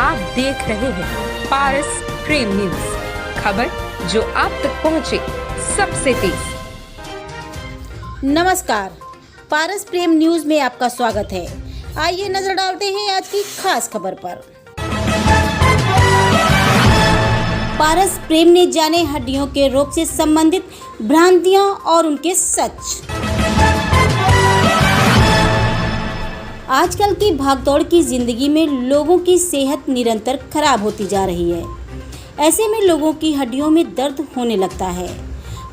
आप देख रहे हैं पारस प्रेम न्यूज, खबर जो आप तक पहुंचे सबसे तेज। नमस्कार, पारस प्रेम न्यूज में आपका स्वागत है। आइए नजर डालते हैं आज की खास खबर पर। पारस प्रेम ने जाने हड्डियों के रोग से संबंधित भ्रांतियां और उनके सच। आजकल की भागदौड़ की जिंदगी में लोगों की सेहत निरंतर खराब होती जा रही है। ऐसे में लोगों की हड्डियों में दर्द होने लगता है।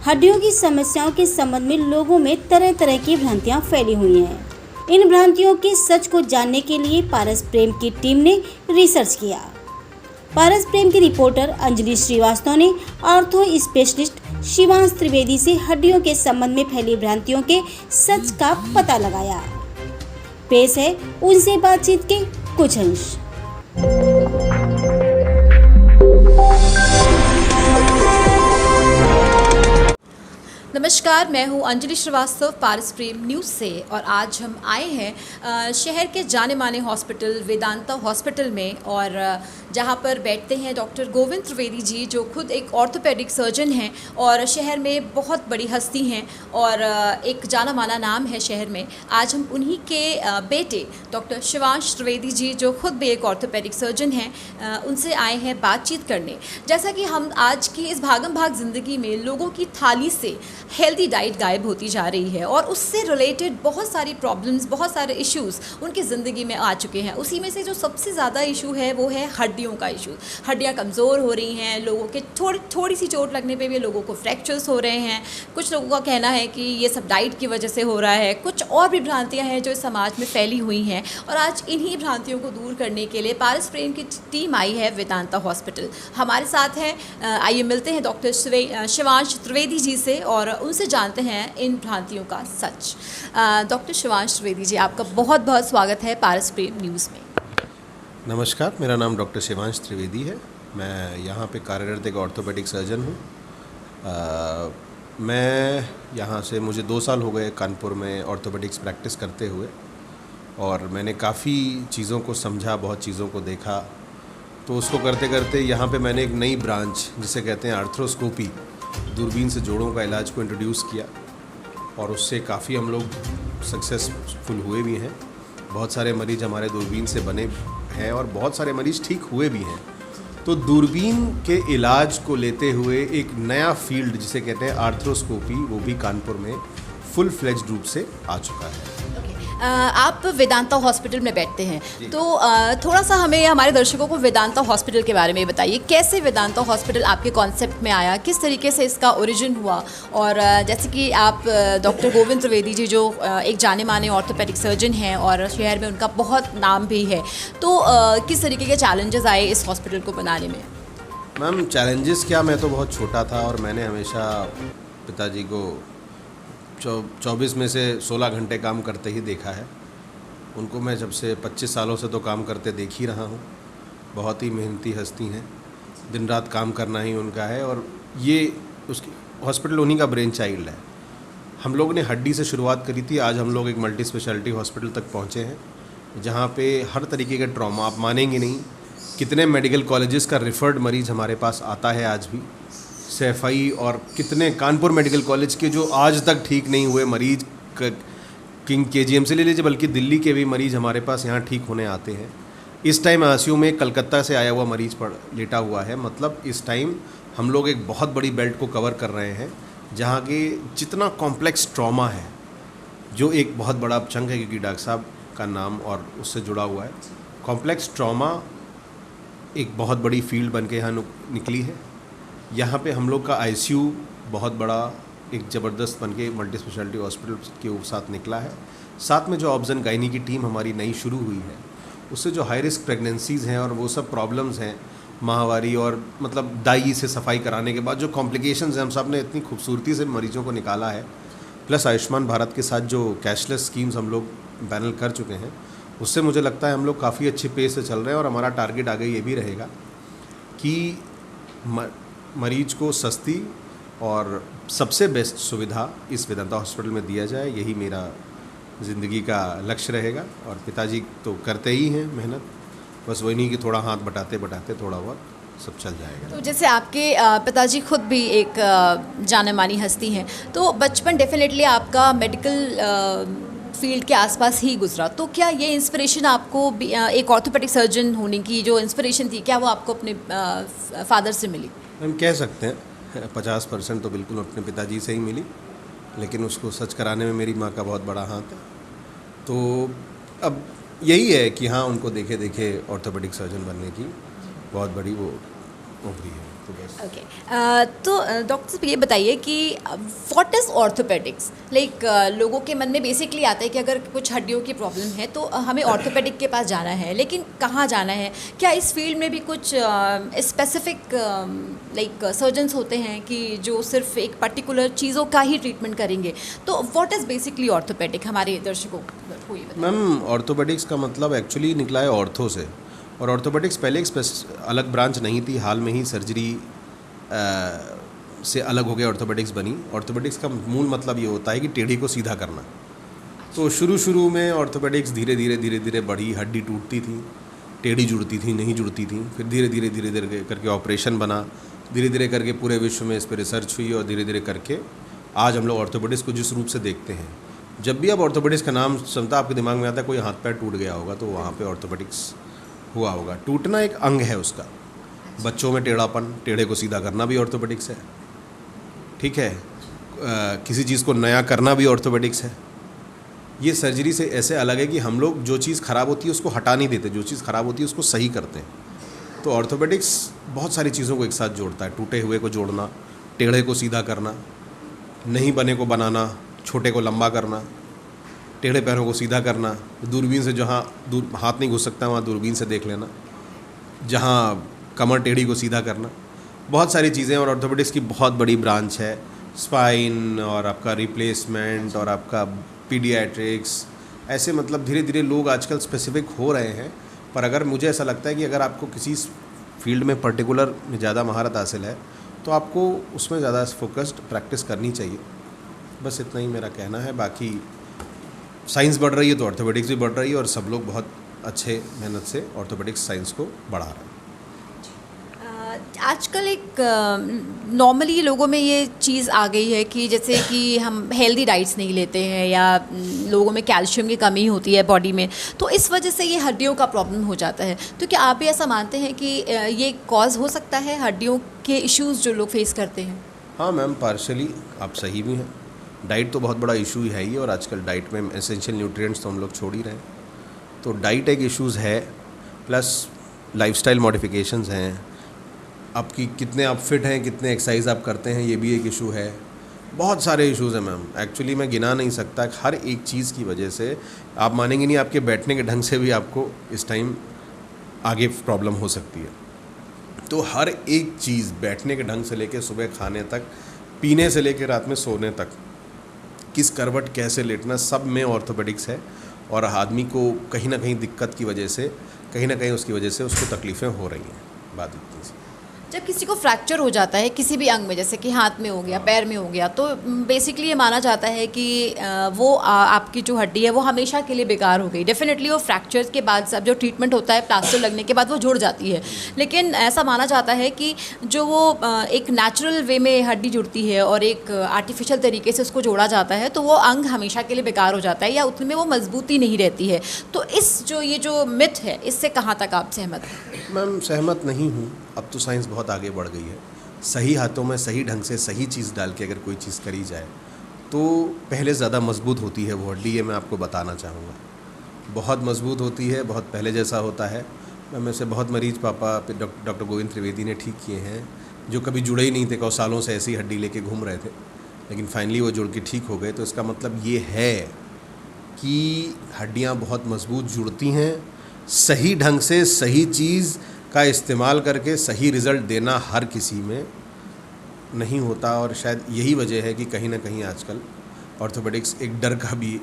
हड्डियों की समस्याओं के संबंध में लोगों में तरह तरह की भ्रांतियां फैली हुई हैं। इन भ्रांतियों के सच को जानने के लिए पारस प्रेम की टीम ने रिसर्च किया। पारस प्रेम की रिपोर्टर अंजलि श्रीवास्तव ने ऑर्थो स्पेशलिस्ट शिवांश त्रिवेदी से हड्डियों के संबंध में फैली भ्रांतियों के सच का पता लगाया। पेश है उनसे बातचीत के कुछ अंश। नमस्कार, मैं हूं अंजलि श्रीवास्तव पारस प्रेम न्यूज़ से और आज हम आए हैं शहर के जाने माने हॉस्पिटल वेदांता हॉस्पिटल में, और जहां पर बैठते हैं डॉक्टर गोविंद त्रिवेदी जी, जो खुद एक ऑर्थोपेडिक सर्जन हैं और शहर में बहुत बड़ी हस्ती हैं और एक जाना माना नाम है शहर में। आज हम उन्हीं के बेटे डॉक्टर शिवांश त्रिवेदी जी, जो खुद भी एक ऑर्थोपेडिक सर्जन हैं, उनसे आए हैं बातचीत करने। जैसा कि हम आज की इस भागम भाग ज़िंदगी में लोगों की थाली से हेल्दी डाइट गायब होती जा रही है और उससे रिलेटेड बहुत सारी प्रॉब्लम्स, बहुत सारे इश्यूज़ उनकी ज़िंदगी में आ चुके हैं। उसी में से जो सबसे ज़्यादा इशू है वो है हड्डियों का इशू। हड्डियाँ कमज़ोर हो रही हैं, लोगों के थोड़ी सी चोट लगने पे भी लोगों को फ्रैक्चर्स हो रहे हैं। कुछ लोगों का कहना है कि ये सब डाइट की वजह से हो रहा है। कुछ और भी भ्रांतियाँ हैं जो इस समाज में फैली हुई हैं, और आज इन्हीं भ्रांतियों को दूर करने के लिए पारस प्रेम की टीम आई है वेदांता हॉस्पिटल। हमारे साथ हैं, आइए मिलते हैं डॉक्टर शिवांश त्रिवेदी जी से और उनसे जानते हैं इन भ्रांतियों का सच। डॉक्टर शिवांश त्रिवेदी जी, आपका बहुत बहुत स्वागत है पारस प्रेम न्यूज़ में। नमस्कार, मेरा नाम डॉक्टर शिवांश त्रिवेदी है। मैं यहाँ पे कार्यरत एक ऑर्थोपेडिक सर्जन हूँ। मैं यहाँ से मुझे 2 साल हो गए कानपुर में ऑर्थोपेडिक्स प्रैक्टिस करते हुए, और मैंने काफ़ी चीज़ों को समझा, बहुत चीज़ों को देखा। तो उसको करते करते यहाँ पे मैंने एक नई ब्रांच, जिसे कहते हैं आर्थ्रोस्कोपी, दूरबीन से जोड़ों का इलाज को इंट्रोड्यूस किया, और उससे काफ़ी हम लोग सक्सेसफुल हुए भी हैं। बहुत सारे मरीज़ हमारे दूरबीन से बने हैं और बहुत सारे मरीज़ ठीक हुए भी हैं। तो दूरबीन के इलाज को लेते हुए एक नया फील्ड, जिसे कहते हैं आर्थ्रोस्कोपी, वो भी कानपुर में फुल फ्लेज्ड रूप से आ चुका है। आप वेदांता हॉस्पिटल में बैठते हैं, तो थोड़ा सा हमें, हमारे दर्शकों को वेदांता हॉस्पिटल के बारे में बताइए। कैसे वेदांता हॉस्पिटल आपके कॉन्सेप्ट में आया, किस तरीके से इसका ओरिजिन हुआ? और जैसे कि आप डॉक्टर गोविंद त्रिवेदी जी, जो एक जाने माने ऑर्थोपेडिक सर्जन हैं और शहर में उनका बहुत नाम भी है, तो किस तरीके के चैलेंजेस आए इस हॉस्पिटल को बनाने में? मैम, चैलेंजेस क्या, मैं तो बहुत छोटा था और मैंने हमेशा पिताजी को 24 में से 16 घंटे काम करते ही देखा है। उनको मैं जब से 25 सालों से तो काम करते देख ही रहा हूँ। बहुत ही मेहनती हस्ती हैं, दिन रात काम करना ही उनका है, और ये उसकी हॉस्पिटल उन्हीं का ब्रेन चाइल्ड है। हम लोग ने हड्डी से शुरुआत करी थी, आज हम लोग एक मल्टी स्पेशलिटी हॉस्पिटल तक पहुँचे हैं, जहाँ पे हर तरीके के ट्रॉमा, आप मानेंगे नहीं कितने मेडिकल कॉलेजेस का रिफ़र्ड मरीज़ हमारे पास आता है आज भी। सैफई और कितने कानपुर मेडिकल कॉलेज के जो आज तक ठीक नहीं हुए मरीज़, किंग KGM से ले लीजिए, बल्कि दिल्ली के भी मरीज़ हमारे पास यहाँ ठीक होने आते हैं। इस टाइम ICU में कलकत्ता से आया हुआ मरीज़ लेटा हुआ है। मतलब इस टाइम हम लोग एक बहुत बड़ी बेल्ट को कवर कर रहे हैं, जहाँ के जितना कॉम्प्लेक्स ट्रॉमा है, जो एक बहुत बड़ा चंक है, क्योंकि डॉक्टर साहब का नाम और उससे जुड़ा हुआ है। कॉम्प्लेक्स ट्रॉमा एक बहुत बड़ी फील्ड बन के यहाँ निकली है। यहाँ पे हम लोग का ICU बहुत बड़ा एक ज़बरदस्त बन के मल्टी स्पेशलिटी हॉस्पिटल के साथ निकला है। साथ में जो ऑब्स एंड गायनी की टीम हमारी नई शुरू हुई है, उससे जो हाई रिस्क प्रेगनेंसीज़ हैं और वो सब प्रॉब्लम्स हैं, माहवारी और मतलब दाई से सफाई कराने के बाद जो कॉम्प्लिकेशंस हैं, हम सब ने इतनी खूबसूरती से मरीजों को निकाला है। प्लस आयुष्मान भारत के साथ जो कैशलेस स्कीम्स हम लोग पैनल कर चुके हैं, उससे मुझे लगता है हम लोग काफ़ी अच्छे पेस से चल रहे हैं, और हमारा टारगेट आगे ये भी रहेगा कि मरीज को सस्ती और सबसे बेस्ट सुविधा इस वेदांता हॉस्पिटल में दिया जाए। यही मेरा ज़िंदगी का लक्ष्य रहेगा, और पिताजी तो करते ही हैं मेहनत, बस वही नहीं कि थोड़ा हाथ बटाते बटाते थोड़ा बहुत सब चल जाएगा। तो जैसे आपके पिताजी खुद भी एक जाने मानी हस्ती हैं, तो बचपन डेफिनेटली आपका मेडिकल फील्ड के आसपास ही गुजरा, तो क्या ये इंस्पिरेशन आपको एक ऑर्थोपेडिक सर्जन होने की जो इंस्पिरेशन थी, क्या वो आपको अपने फादर से मिली? हम कह सकते हैं 50% तो बिल्कुल अपने पिताजी से ही मिली, लेकिन उसको सच कराने में मेरी माँ का बहुत बड़ा हाथ है। तो अब यही है कि हाँ, उनको देखे देखे ऑर्थोपेडिक सर्जन बनने की बहुत बड़ी वो उभरी है। तो बस ओके, तो डॉक्टर साहब ये बताइए कि व्हाट इज़ ऑर्थोपेडिक्स? लाइक लोगों के मन में बेसिकली आता है कि अगर कुछ हड्डियों की प्रॉब्लम है तो हमें ऑर्थोपेडिक के पास जाना है, लेकिन कहाँ जाना है? क्या इस फील्ड में भी कुछ स्पेसिफिक लाइक सर्जन्स होते हैं कि जो सिर्फ एक पर्टिकुलर चीज़ों का ही ट्रीटमेंट करेंगे? तो व्हाट इज़ बेसिकली ऑर्थोपेडिक, हमारे दर्शकों को ये बताइए। मैम, ऑर्थोपेडिक्स का मतलब एक्चुअली निकला है ऑर्थो से, और ऑर्थोपेडिक्स पहले एक अलग ब्रांच नहीं थी, हाल में ही सर्जरी से अलग हो गया ऑर्थोपेडिक्स बनी। ऑर्थोपेडिक्स का मूल मतलब ये होता है कि टेढ़ी को सीधा करना। तो शुरू में ऑर्थोपेडिक्स धीरे धीरे बढ़ी, हड्डी टूटती थी, टेढ़ी जुड़ती थी, नहीं जुड़ती थी, फिर धीरे धीरे करके ऑपरेशन बना, धीरे धीरे करके पूरे विश्व में इस पर रिसर्च हुई, और धीरे धीरे करके आज हम लोग ऑर्थोपेडिक्स को जिस रूप से देखते हैं, जब भी आप ऑर्थोपेडिक्स का नाम सुनता आपके दिमाग में आता है कोई हाथ पैर टूट गया होगा, तो वहाँ पे ऑर्थोपेडिक्स हुआ होगा। टूटना एक अंग है उसका। बच्चों में टेढ़ापन, टेढ़े को सीधा करना भी ऑर्थोपेडिक्स है, ठीक है। किसी चीज़ को नया करना भी ऑर्थोपेडिक्स है। ये सर्जरी से ऐसे अलग है कि हम लोग जो चीज़ ख़राब होती है उसको हटा नहीं देते, जो चीज़ ख़राब होती है उसको सही करते हैं। तो ऑर्थोपेडिक्स बहुत सारी चीज़ों को एक साथ जोड़ता है। टूटे हुए को जोड़ना, टेढ़े को सीधा करना, नहीं बने को बनाना, छोटे को लंबा करना, टेढ़े पैरों को सीधा करना, दूरबीन से जहाँ हाथ नहीं घुस सकता वहाँ दूरबीन से देख लेना, जहाँ कमर टेढ़ी को सीधा करना, बहुत सारी चीज़ें। और ऑर्थोपेडिक्स की बहुत बड़ी ब्रांच है, स्पाइन और आपका रिप्लेसमेंट और आपका पीडियाट्रिक्स, ऐसे मतलब धीरे धीरे लोग आजकल स्पेसिफिक हो रहे हैं। पर अगर मुझे ऐसा लगता है कि अगर आपको किसी फील्ड में पर्टिकुलर में ज़्यादा महारत हासिल है तो आपको उसमें ज़्यादा फोकस्ड प्रैक्टिस करनी चाहिए। बस इतना ही मेरा कहना है। बाकी साइंस बढ़ रही है तो ऑर्थोपेडिक्स भी बढ़ रही है, और सब लोग बहुत अच्छे मेहनत से ऑर्थोपेडिक्स साइंस को बढ़ा रहे हैं। आजकल एक नॉर्मली लोगों में ये चीज़ आ गई है कि जैसे कि हम हेल्दी डाइट्स नहीं लेते हैं, या लोगों में कैल्शियम की कमी होती है बॉडी में, तो इस वजह से ये हड्डियों का प्रॉब्लम हो जाता है। तो क्या आप भी ऐसा मानते हैं कि ये कॉज हो सकता है हड्डियों के इश्यूज़ जो लोग फेस करते हैं? हाँ मैम, पार्शली आप सही भी हैं। डाइट तो बहुत बड़ा इशू है ही, और आजकल डाइट में एसेंशियल न्यूट्रिएंट्स तो हम लोग छोड़ ही रहे हैं। तो डाइट एक इश्यूज़ है, प्लस लाइफस्टाइल मॉडिफिकेशंस हैं, आपकी कितने आप फिट हैं, कितने एक्सरसाइज आप करते हैं, ये भी एक इशू है। बहुत सारे इश्यूज़ हैं मैम, एक्चुअली मैं गिना नहीं सकता। हर एक चीज़ की वजह से आप मानेंगे नहीं, आपके बैठने के ढंग से भी आपको इस टाइम आगे प्रॉब्लम हो सकती है। तो हर एक चीज़, बैठने के ढंग से लेकर सुबह खाने तक, पीने से लेकर रात में सोने तक, किस करवट कैसे लेटना, सब में ऑर्थोपेडिक्स है। और आदमी को कहीं ना कहीं दिक्कत की वजह से, कहीं ना कहीं उसकी वजह से उसको तकलीफ़ें हो रही हैं। बात इतनी सी। जब किसी को फ्रैक्चर हो जाता है किसी भी अंग में, जैसे कि हाथ में हो गया, पैर में हो गया, तो बेसिकली ये माना जाता है कि वो आपकी जो हड्डी है वो हमेशा के लिए बेकार हो गई। डेफिनेटली वो फ्रैक्चर के बाद सब जो ट्रीटमेंट होता है, प्लास्टर लगने के बाद वो जुड़ जाती है, लेकिन ऐसा माना जाता है कि जो वो एक नेचुरल वे में हड्डी जुड़ती है और एक आर्टिफिशियल तरीके से उसको जोड़ा जाता है, तो वो अंग हमेशा के लिए बेकार हो जाता है, या उतने में वो मजबूती नहीं रहती है। तो ये जो मिथ है, इससे कहाँ तक आप सहमत हैं? मैम, सहमत नहीं हूँ। अब तो साइंस बहुत आगे बढ़ गई है। सही हाथों में सही ढंग से सही चीज़ डाल के अगर कोई चीज़ करी जाए तो पहले ज़्यादा मजबूत होती है वो हड्डी। ये मैं आपको बताना चाहूँगा, बहुत मजबूत होती है, बहुत पहले जैसा होता है। मैं से बहुत मरीज पापा डॉक्टर गोविंद त्रिवेदी ने ठीक किए हैं, जो कभी जुड़े ही नहीं थे, कई सालों से ऐसी हड्डी लेके घूम रहे थे, लेकिन फाइनली वो जुड़ के ठीक हो गए। तो इसका मतलब ये है कि हड्डियाँ बहुत मजबूत जुड़ती हैं। सही ढंग से सही चीज़ का इस्तेमाल करके सही रिज़ल्ट देना हर किसी में नहीं होता, और शायद यही वजह है कि कहीं ना कहीं आजकल ऑर्थोपेडिक्स एक डर का भी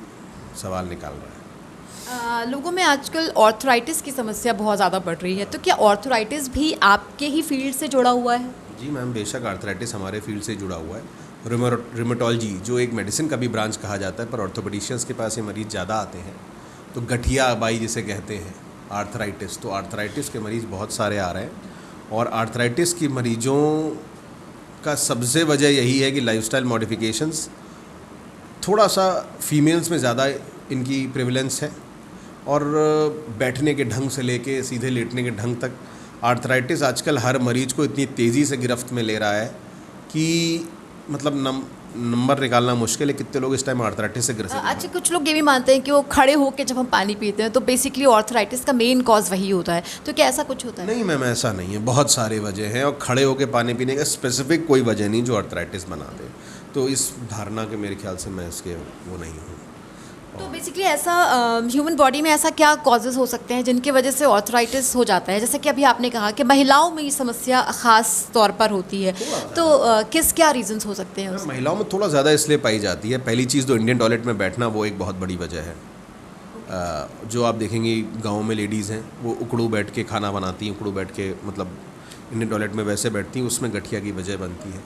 सवाल निकाल रहा है। लोगों में आजकल ऑर्थराइटिस की समस्या बहुत ज़्यादा बढ़ रही है, तो क्या ऑर्थराइटिस भी आपके ही फील्ड से जुड़ा हुआ है? जी मैम, बेशक आर्थराइटिस हमारे फील्ड से जुड़ा हुआ है। रिमेटोलॉजी जो एक मेडिसिन का भी ब्रांच कहा जाता है, पर ऑर्थोपेडिशियंस के पास ये मरीज़ ज़्यादा आते हैं। तो गठिया बाई जिसे कहते हैं, आर्थराइटिस, तो आर्थराइटिस के मरीज़ बहुत सारे आ रहे हैं और आर्थराइटिस की मरीज़ों का सबसे वजह यही है कि लाइफस्टाइल मॉडिफिकेशंस, थोड़ा सा फीमेल्स में ज़्यादा इनकी प्रेवलेंस है और बैठने के ढंग से लेके सीधे लेटने के ढंग तक आर्थराइटिस आजकल हर मरीज़ को इतनी तेज़ी से गिरफ्त में ले रहा है कि मतलब नंबर निकालना मुश्किल है कितने लोग इस टाइम आर्थराइटिस से ग्रसित हैं। अच्छा, कुछ लोग ये भी मानते हैं कि वो खड़े होकर जब हम पानी पीते हैं तो बेसिकली आर्थराइटिस का मेन कॉज वही होता है, तो क्या ऐसा कुछ होता है? नहीं मैम, ऐसा नहीं है, बहुत सारे वजह हैं और खड़े होकर पानी पीने का स्पेसिफिक कोई वजह नहीं जो आर्थराइटिस बना दे, तो इस धारणा के मेरे ख्याल से मैं इसके वो नहीं हूँ। तो बेसिकली ऐसा ह्यूमन बॉडी में ऐसा क्या कॉजेज़ हो सकते हैं जिनकी वजह से आर्थराइटिस हो जाता है? जैसे कि अभी आपने कहा कि महिलाओं में ये समस्या ख़ास तौर पर होती है, तो किस क्या रीजंस हो सकते हैं उसमें? महिलाओं में थोड़ा ज़्यादा इसलिए पाई जाती है, पहली चीज़ तो इंडियन टॉयलेट में बैठना वो एक बहुत बड़ी वजह है। जो आप देखेंगे गाँव में लेडीज़ हैं वो उकड़ू बैठ के खाना बनाती हैं, उकड़ू बैठ के मतलब इंडियन टॉयलेट में वैसे बैठती हैं, उसमें गठिया की वजह बनती है।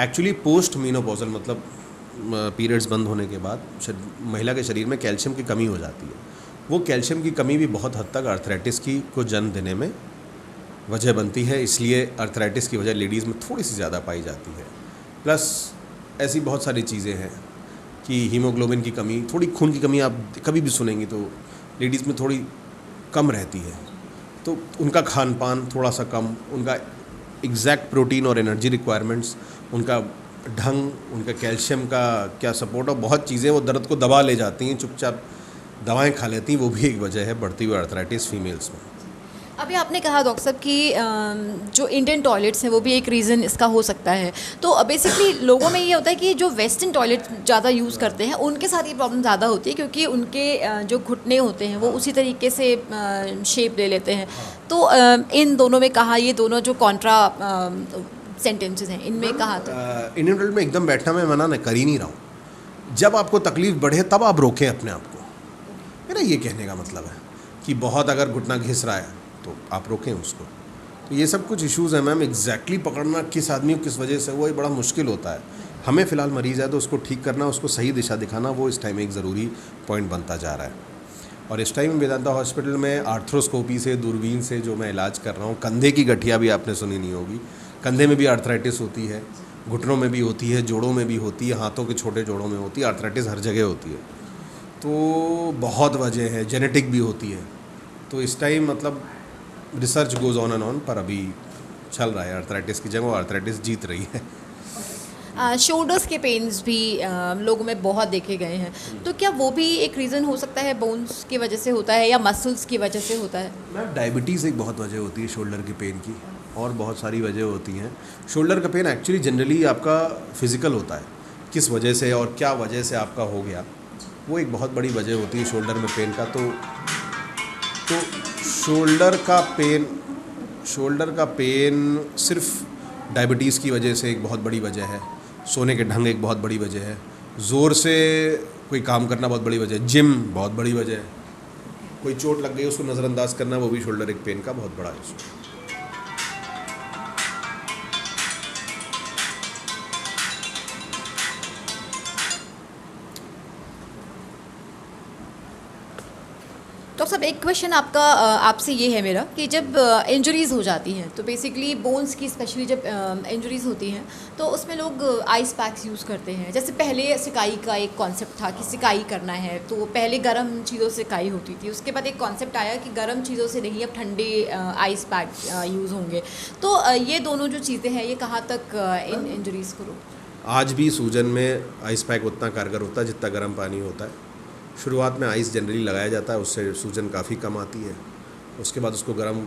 एक्चुअली पोस्ट मीनोपॉजल मतलब पीरियड्स बंद होने के बाद महिला के शरीर में कैल्शियम की कमी हो जाती है, वो कैल्शियम की कमी भी बहुत हद तक आर्थराइटिस को जन्म देने में वजह बनती है, इसलिए आर्थराइटिस की वजह लेडीज़ में थोड़ी सी ज़्यादा पाई जाती है। प्लस ऐसी बहुत सारी चीज़ें हैं कि हीमोग्लोबिन की कमी, थोड़ी खून की कमी आप कभी भी सुनेंगी तो लेडीज़ में थोड़ी कम रहती है, तो उनका खान पान थोड़ा सा कम, उनका एग्जैक्ट प्रोटीन और एनर्जी रिक्वायरमेंट्स, उनका ढंग, उनका कैल्शियम का क्या सपोर्ट और बहुत चीज़ें वो दर्द को दबा ले जाती हैं, चुपचाप दवाएं खा लेती हैं, वो भी एक वजह है बढ़ती हुई आर्थराइटिस फीमेल्स में। अभी आपने कहा डॉक्टर साहब कि जो इंडियन टॉयलेट्स हैं वो भी एक रीज़न इसका हो सकता है, तो बेसिकली लोगों में ये होता है कि जो वेस्टर्न टॉयलेट ज़्यादा यूज़ करते हैं उनके साथ ये प्रॉब्लम ज़्यादा होती है क्योंकि उनके जो घुटने होते हैं वो उसी तरीके से शेप ले लेते हैं, तो इन दोनों में कहा, ये दोनों जो कॉन्ट्रा सेंटेंसेस हैं इनमें कहा था इंडियन टॉयलेट में एकदम बैठना मैं मना नहीं कर ही नहीं रहा हूँ, जब आपको तकलीफ़ बढ़े तब आप रोकें अपने आप को, मेरा ये कहने का मतलब है कि बहुत अगर घुटना घिस रहा है तो आप रोकें उसको। तो ये सब कुछ इश्यूज़ हैं मैम, एग्जैक्टली पकड़ना किस आदमी को किस वजह से वो बड़ा मुश्किल होता है। हमें फ़िलहाल मरीज़ है तो उसको ठीक करना, उसको सही दिशा दिखाना, वो इस टाइम एक ज़रूरी पॉइंट बनता जा रहा है। और इस टाइम वेदांता हॉस्पिटल में आर्थ्रोस्कोपी से, दूरबीन से जो मैं इलाज कर रहा हूँ, कंधे की गठिया भी आपने सुनी नहीं होगी, कंधे में भी आर्थराइटिस होती है, घुटनों में भी होती है, जोड़ों में भी होती है, हाथों के छोटे जोड़ों में होती है, आर्थराइटिस हर जगह होती है, तो बहुत वजह है, जेनेटिक भी होती है। तो इस टाइम मतलब research goes on and on, पर अभी चल रहा है आर्थराइटिस की जगह, आर्थराइटिस जीत रही है। शोल्डर्स के पेन्स भी लोगों में बहुत देखे गए हैं, तो क्या वो भी एक रीज़न हो सकता है, बोन्स की वजह से होता है या मसल्स की वजह से होता है? मैम डायबिटीज़ एक बहुत वजह होती है शोल्डर के पेन की, और बहुत सारी वजह होती हैं। शोल्डर का पेन एक्चुअली जनरली आपका फिज़िकल होता है, किस वजह से और क्या वजह से आपका हो गया, वो एक बहुत बड़ी वजह होती है शोल्डर में पेन का। तो शोल्डर का पेन सिर्फ डायबिटीज़ की वजह से एक बहुत बड़ी वजह है, सोने के ढंग एक बहुत बड़ी वजह है, ज़ोर से कोई काम करना बहुत बड़ी वजह है, जिम बहुत बड़ी वजह है, कोई चोट लग गई उसको नज़रअंदाज करना, वो भी शोल्डर एक पेन का बहुत बड़ा इशू है। डॉक्टर साहब, एक क्वेश्चन आपसे ये है मेरा कि जब इंजरीज़ हो जाती हैं तो बेसिकली बोन्स की स्पेशली जब इंजरीज़ होती हैं तो उसमें लोग आइस पैक्स यूज़ करते हैं। जैसे पहले सिकाई का एक कॉन्सेप्ट था कि सिकाई करना है तो पहले गर्म चीज़ों से सिकाई होती थी, उसके बाद एक कॉन्सेप्ट आया कि गर्म चीज़ों से नहीं, अब ठंडे आइस पैक यूज़ होंगे, तो ये दोनों जो चीज़ें हैं ये कहाँ तक इन इंजरीज़ को रोक? आज भी सूजन में आइस पैक उतना कारगर होता है जितना गर्म पानी होता है। शुरुआत में आइस जनरली लगाया जाता है, उससे सूजन काफ़ी कम आती है, उसके बाद उसको गर्म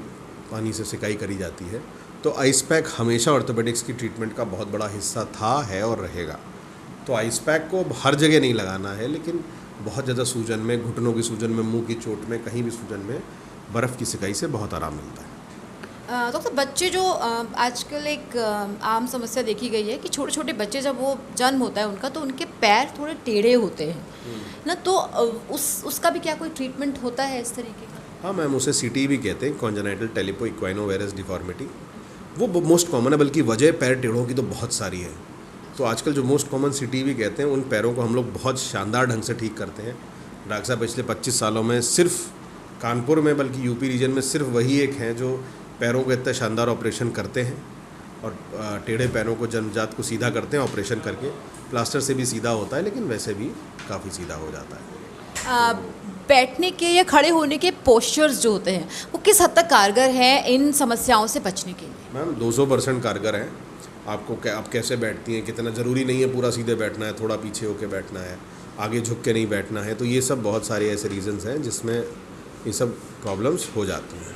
पानी से सिकाई करी जाती है। तो आइस पैक हमेशा ऑर्थोपेडिक्स की ट्रीटमेंट का बहुत बड़ा हिस्सा था, है और रहेगा। तो आइस पैक को हर जगह नहीं लगाना है, लेकिन बहुत ज़्यादा सूजन में, घुटनों की सूजन में, मुंह की चोट में, कहीं भी सूजन में बर्फ़ की सिकाई से बहुत आराम मिलता है। डॉक्टर, बच्चे जो आजकल एक आम समस्या देखी गई है कि छोटे छोटे बच्चे जब वो जन्म होता है उनका तो उनके पैर थोड़े टेढ़े होते हैं ना, तो उसका भी क्या कोई ट्रीटमेंट होता है इस तरीके का? हाँ मैम, उसे CTE भी कहते हैं, कॉन्जेनाइटल टेलिपो इक्वाइनोवायरस डिफॉर्मिटी। वो मोस्ट कॉमन है, बल्कि वजह पैर टेढ़ों की तो बहुत सारी है। तो आजकल जो मोस्ट कॉमन CTE भी कहते हैं, उन पैरों को हम लोग बहुत शानदार ढंग से ठीक करते हैं। डॉक्टर साहब पिछले 25 सालों में सिर्फ कानपुर में बल्कि यूपी रीजन में सिर्फ वही एक हैं जो पैरों के इतने शानदार ऑपरेशन करते हैं और टेढ़े पैरों को जन्मजात को सीधा करते हैं ऑपरेशन करके। प्लास्टर से भी सीधा होता है लेकिन वैसे भी काफ़ी सीधा हो जाता है। बैठने के या खड़े होने के पोस्चर्स जो होते हैं वो किस हद तक कारगर हैं इन समस्याओं से बचने के लिए? मैम 200% कारगर हैं। आप कैसे बैठती हैं, कितना ज़रूरी नहीं है पूरा सीधे बैठना है, थोड़ा पीछे होके बैठना है, आगे झुक के नहीं बैठना है। तो ये सब बहुत सारे ऐसे रीजंस हैं जिसमें ये सब प्रॉब्लम्स हो जाती हैं।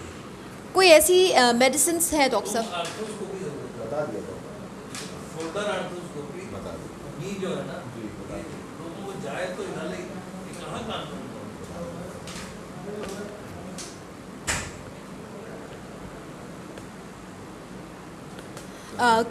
कोई ऐसी मेडिसिन है डॉक्टर साहब? बता दिया बता दिया जो है ना लोगों को जाए तो इधर कहाँ काम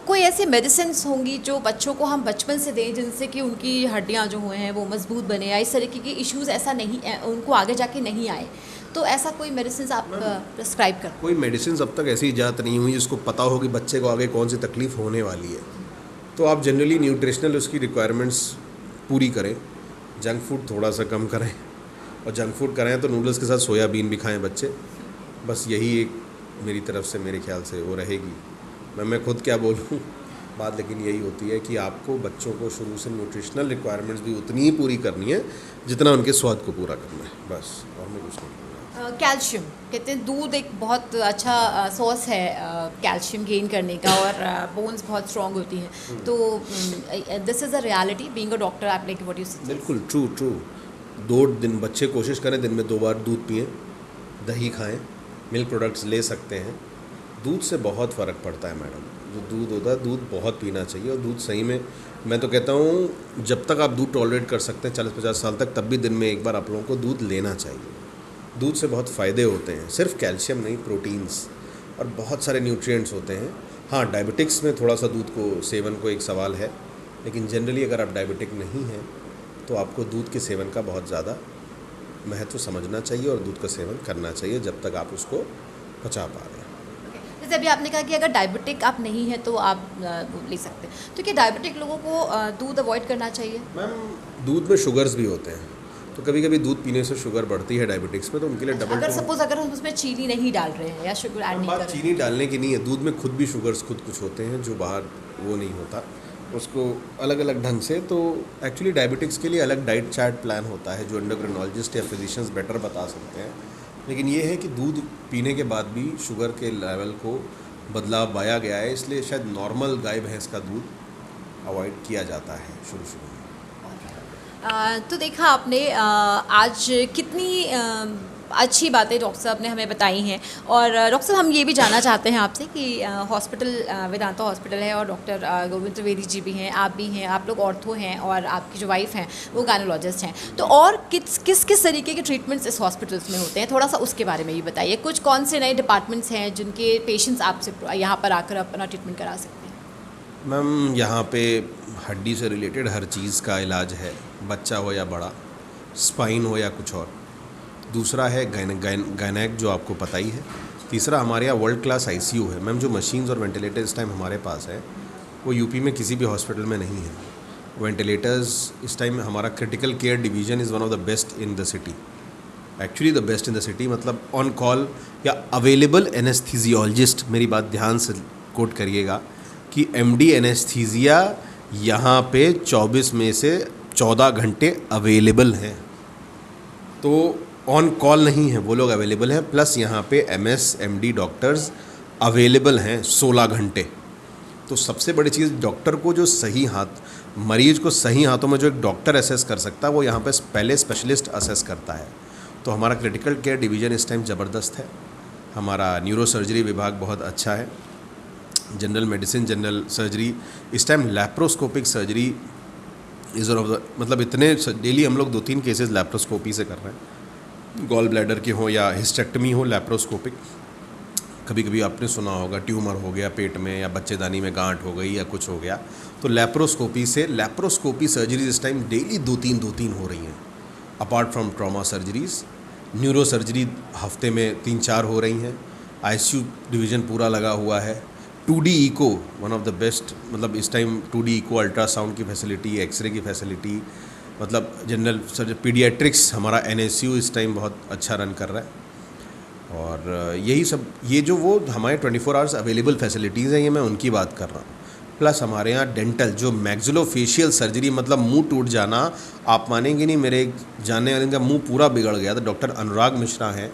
कोई ऐसी मेडिसिन होंगी जो बच्चों को हम बचपन से दें जिनसे कि उनकी हड्डियां जो हुए हैं वो मजबूत बने या इस तरीके के इश्यूज़ ऐसा नहीं उनको आगे जाके नहीं आए, तो ऐसा कोई मेडिसिन आप प्रिस्क्राइब कर? कोई मेडिसिन अब तक ऐसी इजात नहीं हुई जिसको पता हो कि बच्चे को आगे कौन सी तकलीफ़ होने वाली है। तो आप जनरली न्यूट्रिशनल उसकी रिक्वायरमेंट्स पूरी करें, जंक फूड थोड़ा सा कम करें, और जंक फूड करें तो नूडल्स के साथ सोयाबीन भी खाएं बच्चे। बस यही एक मेरी तरफ से मेरे ख्याल से वो रहेगी। मैं खुद क्या बोलूँ बात, लेकिन यही होती है कि आपको बच्चों को शुरू से न्यूट्रिशनल रिक्वायरमेंट्स भी उतनी ही पूरी करनी है जितना उनके स्वाद को पूरा करना है, बस। और मैं कुछ नहीं। कैल्शियम कहते हैं दूध एक बहुत अच्छा सोर्स है कैल्शियम गेन करने का, और बोन्स बहुत स्ट्रॉन्ग होती हैं। तो this is a reality being a doctor, आप लाइक व्हाट यू से? बिल्कुल ट्रू। 2 दिन बच्चे कोशिश करें दिन में 2 बार दूध पिएं, दही खाएं, मिल्क प्रोडक्ट्स ले सकते हैं। दूध से बहुत फ़र्क पड़ता है मैडम। जो दूध होता है दूध बहुत पीना चाहिए, और दूध सही में मैं तो कहता हूँ जब तक आप दूध टॉलरेट कर सकते हैं 40-50 साल तक, तब भी दिन में एक बार आप लोगों को दूध लेना चाहिए। दूध से बहुत फ़ायदे होते हैं, सिर्फ कैल्शियम नहीं, प्रोटीन्स और बहुत सारे न्यूट्रिएंट्स होते हैं। हाँ, डायबिटिक्स में थोड़ा सा दूध को सेवन को एक सवाल है, लेकिन जनरली अगर आप डायबिटिक नहीं हैं तो आपको दूध के सेवन का बहुत ज़्यादा महत्व समझना चाहिए और दूध का सेवन करना चाहिए जब तक आप उसको पचा पा रहे हैं। जैसे अभी आपने कहा कि अगर डायबिटिक आप नहीं हैं तो आप ले सकते हैं, तो क्या डायबिटिक लोगों को दूध अवॉइड करना चाहिए? मैम दूध में शुगर्स भी होते हैं, तो कभी कभी दूध पीने से शुगर बढ़ती है डायबिटिक्स में, तो उनके लिए डबल। अगर सपोज अगर हम उसमें चीनी नहीं डाल रहे हैं या शुगर ऐड नहीं कर रहे हैं? चीनी डालने की नहीं है, दूध में खुद भी शुगर्स खुद कुछ होते हैं जो बाहर वो नहीं होता, उसको अलग अलग ढंग से। तो एक्चुअली डायबिटिक्स के लिए अलग डाइट चार्ट प्लान होता है जो एंडोक्रिनोलॉजिस्ट या फिजिशियंस बेटर बता सकते हैं। लेकिन ये है कि दूध पीने के बाद भी शुगर के लेवल को बदलाव पाया गया है, इसलिए शायद नॉर्मल गाय भैंस का दूध अवॉइड किया जाता है शुरू में। तो देखा आपने आज कितनी अच्छी बातें डॉक्टर साहब ने हमें बताई हैं, और डॉक्टर साहब हम ये भी जानना चाहते हैं आपसे कि हॉस्पिटल वेदांता हॉस्पिटल है और डॉक्टर गोविंद त्रिवेदी जी भी हैं, आप भी हैं, आप लोग ऑर्थो हैं और आपकी जो वाइफ हैं वो गायनोलॉजिस्ट हैं, तो और किस तरीके के ट्रीटमेंट्स इस हॉस्पिटल्स में होते हैं, थोड़ा सा उसके बारे में भी बताइए। कुछ कौन से नए डिपार्टमेंट्स हैं जिनके पेशेंट्स आपसे यहाँ पर आकर अपना ट्रीटमेंट करा सकते हैं? मैम यहाँ पे हड्डी से रिलेटेड हर चीज़ का इलाज है, बच्चा हो या बड़ा, स्पाइन हो या कुछ और। दूसरा है गायनेक जो आपको पता ही है। तीसरा हमारे यहाँ वर्ल्ड क्लास आईसीयू है। मैम जो मशीन्स और वेंटिलेटर इस टाइम हमारे पास है वो यूपी में किसी भी हॉस्पिटल में नहीं है। वेंटिलेटर्स इस टाइम हमारा critical care division is one of the best in the city, actually the best in the city. मतलब ऑन कॉल या अवेलेबल एनेस्थीजियोलॉजिस्ट, मेरी बात ध्यान से कोट करिएगा कि एमडी एनेस्थीजिया यहाँ पे 24 में से 14 घंटे अवेलेबल हैं। तो ऑन कॉल नहीं है, वो लोग अवेलेबल हैं, प्लस यहाँ पे एमएस एमडी डॉक्टर्स अवेलेबल हैं 16 घंटे। तो सबसे बड़ी चीज़ डॉक्टर को जो सही हाथ, मरीज को सही हाथों में जो एक डॉक्टर असेस कर सकता है वो यहाँ पे पहले स्पेशलिस्ट असेस करता है। तो हमारा क्रिटिकल केयर डिवीज़न इस टाइम ज़बरदस्त है। हमारा न्यूरो सर्जरी विभाग बहुत अच्छा है, जनरल मेडिसिन, जनरल सर्जरी, इस time laparoscopic surgery is one of the, मतलब इतने डेली हम लोग 2-3 केसेस लैप्रोस्कोपी से कर रहे हैं, गॉल ब्लैडर के हो या हिस्टेक्टमी हो, लैप्रोस्कोपिक। कभी कभी आपने सुना होगा ट्यूमर हो गया पेट में या बच्चेदानी में गांठ हो गई या कुछ हो गया, तो लैप्रोस्कोपी सर्जरीज इस टाइम डेली 2-3 हो रही हैं। Apart from trauma surgeries, neuro surgery हफ्ते में 3-4 हो रही हैं। आईसीयू डिवीज़न पूरा लगा हुआ है। 2D echo one of the best, मतलब इस टाइम 2D इको, अल्ट्रासाउंड की फैसिलिटी, एक्सरे की फैसिलिटी, मतलब जनरल सर्जरी, पीडियाट्रिक्स हमारा NSU इस टाइम बहुत अच्छा रन कर रहा है। और यही सब, ये जो वो हमारे 24 आवर्स अवेलेबल फैसिलिटीज़ हैं, ये मैं उनकी बात कर रहा हूँ। प्लस हमारे यहाँ डेंटल जो मैक्सिलोफेशियल सर्जरी, मतलब मुंह टूट जाना, आप मानेंगे नहीं, मेरे एक जानने वाले का मुंह पूरा बिगड़ गया था। डॉक्टर अनुराग मिश्रा हैं,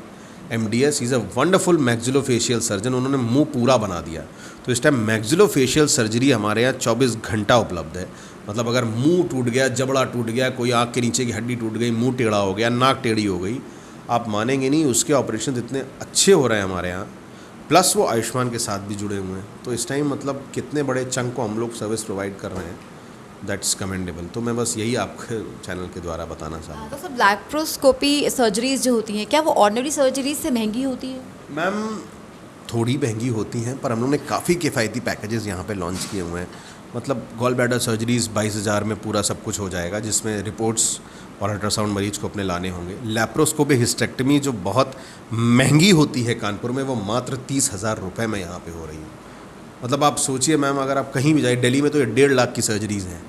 MDS, is a wonderful maxillofacial surgeon, उन्होंने मुंह पूरा बना दिया। तो इस टाइम मैक्सिलोफेशियल सर्जरी हमारे यहाँ 24 घंटा उपलब्ध है। मतलब अगर मुंह टूट गया, जबड़ा टूट गया, कोई आँख के नीचे की हड्डी टूट गई, मुंह टेढ़ा हो गया, नाक टेढ़ी हो गई, आप मानेंगे नहीं, उसके ऑपरेशन इतने अच्छे हो रहे हैं हमारे यहाँ। प्लस वो आयुष्मान के साथ भी जुड़े हुए हैं। तो इस टाइम मतलब कितने बड़े चंक को हम लोग सर्विस प्रोवाइड कर रहे हैं, दैट्स कमेंडेबल। तो मैं बस यही आपके चैनल के द्वारा बताना चाहूँगा। तो सब लैप्रोस्कोपी सर्जरीज जो होती हैं, क्या वो ऑर्डिनरी सर्जरीज से महंगी होती है? मैम थोड़ी महंगी होती हैं, पर हम लोगों ने काफ़ी किफ़ायती पैकेजेस यहाँ पे लॉन्च किए हुए हैं। मतलब गॉल ब्लैडर सर्जरीज 22,000 में पूरा सब कुछ हो जाएगा, जिसमें रिपोर्ट्स और अल्ट्रासाउंड मरीज को अपने लाने होंगे। लैप्रोस्कोपी हिस्टेक्टमी जो बहुत महंगी होती है कानपुर में, वो मात्र 30,000 रुपये में यहाँ पे हो रही है। मतलब आप सोचिए मैम, अगर आप कहीं भी जाए, दिल्ली में तो ये 1.5 लाख की सर्जरीज़ हैं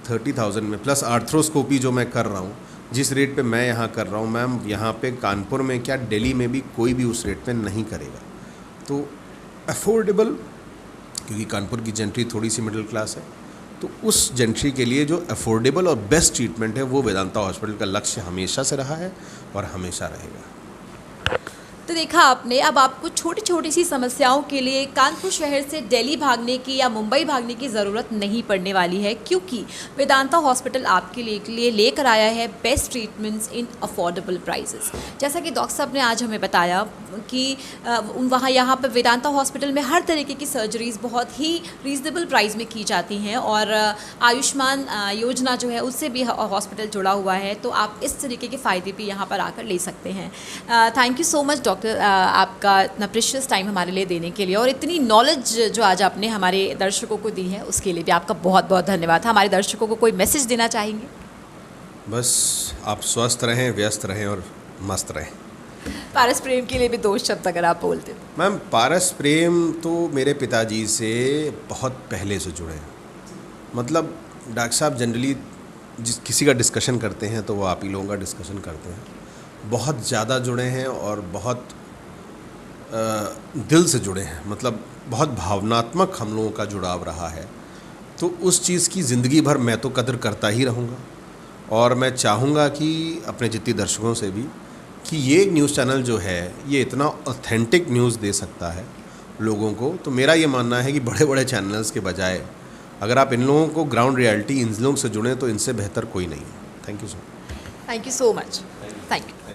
30,000 में। प्लस आर्थ्रोस्कोपी जो मैं कर रहा हूँ, जिस रेट पे मैं यहाँ कर रहा हूँ मैम, यहाँ पे कानपुर में क्या, दिल्ली में भी कोई भी उस रेट पे नहीं करेगा। तो अफोर्डेबल, क्योंकि कानपुर की जेंट्री थोड़ी सी मिडिल क्लास है, तो उस जेंट्री के लिए जो अफोर्डेबल और बेस्ट ट्रीटमेंट है, वो वेदांता हॉस्पिटल का लक्ष्य हमेशा से रहा है और हमेशा रहेगा। तो देखा आपने, अब आपको छोटी छोटी सी समस्याओं के लिए कानपुर शहर से दिल्ली भागने की या मुंबई भागने की ज़रूरत नहीं पड़ने वाली है, क्योंकि वेदांता हॉस्पिटल आपके लिए लेकर आया है बेस्ट ट्रीटमेंट्स इन अफोर्डेबल प्राइसेस। जैसा कि डॉक्टर साहब ने आज हमें बताया कि यहाँ पर वेदांता हॉस्पिटल में हर तरीके की सर्जरीज़ बहुत ही रीज़नेबल प्राइस में की जाती हैं, और आयुष्मान योजना जो है उससे भी हॉस्पिटल जुड़ा हुआ है। तो आप इस तरीके के फ़ायदे भी यहाँ पर आकर ले सकते हैं। Thank you so much doctor, आपका इतना प्रेशियस टाइम हमारे लिए देने के लिए, और इतनी नॉलेज जो आज आपने हमारे दर्शकों को दी है, उसके लिए भी आपका बहुत बहुत धन्यवाद। हमारे दर्शकों को कोई मैसेज देना चाहेंगे? बस आप स्वस्थ रहें, व्यस्त रहें और मस्त रहें। पारस प्रेम के लिए भी 2 शब्द अगर आप बोलते तो। मैम पारस प्रेम तो मेरे पिताजी से बहुत पहले से जुड़े हैं। मतलब डॉक्टर साहब जनरली किसी का डिस्कशन करते हैं तो वो आप ही लोगों का डिस्कशन करते हैं। बहुत ज़्यादा जुड़े हैं और बहुत दिल से जुड़े हैं। मतलब बहुत भावनात्मक हम लोगों का जुड़ाव रहा है। तो उस चीज़ की ज़िंदगी भर मैं तो कदर करता ही रहूँगा, और मैं चाहूँगा कि अपने जितने दर्शकों से भी कि ये न्यूज़ चैनल जो है ये इतना ऑथेंटिक न्यूज़ दे सकता है लोगों को। तो मेरा ये मानना है कि बड़े बड़े चैनल्स के बजाय अगर आप इन लोगों को ग्राउंड रियलिटी इन लोगों से जुड़ें तो इनसे बेहतर कोई नहीं है। Thank you so much. Thank you so much. Thank you.